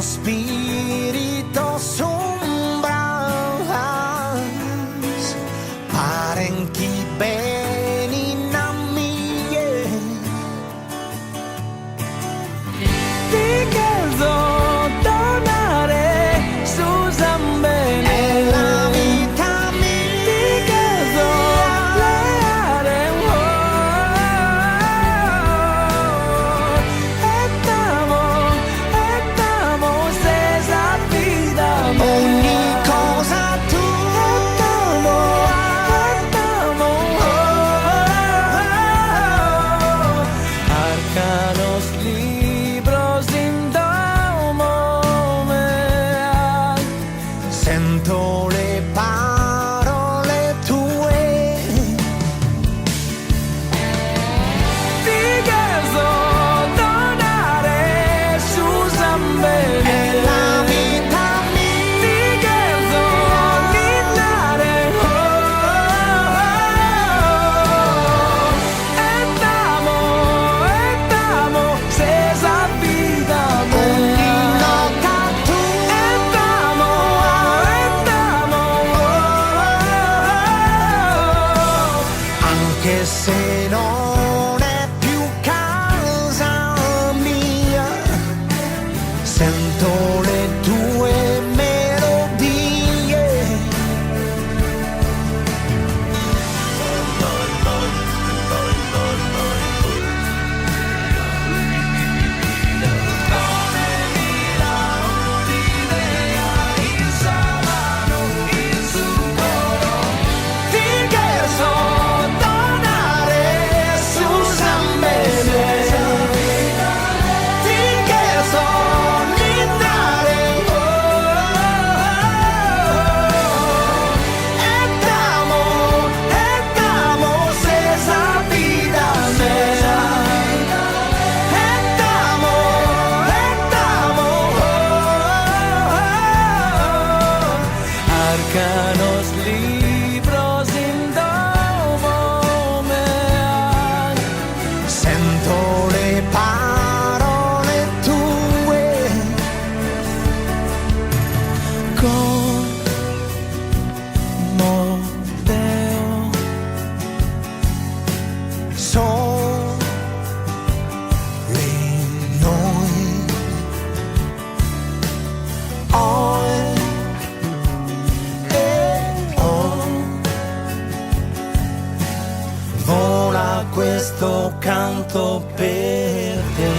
spirito sombras parenchi beni namie ti chiedo tornare su Zambene e la vita mia ti chiedo leare estamos esa vida ogni cosa tu arcanos libros in domo mea sento le parole tue ti chiedo donare su Zambene e la vita mia ti chiedo guidare estamos esa vida ogni nota tu anche se non è più casa mia sento le tue melodie ti chiedo donare su Zambene ti chiedo guidare estamos esa vida mea arcanos libros in domo mea sento le parole tue como Deo sole noi vola questo canto per te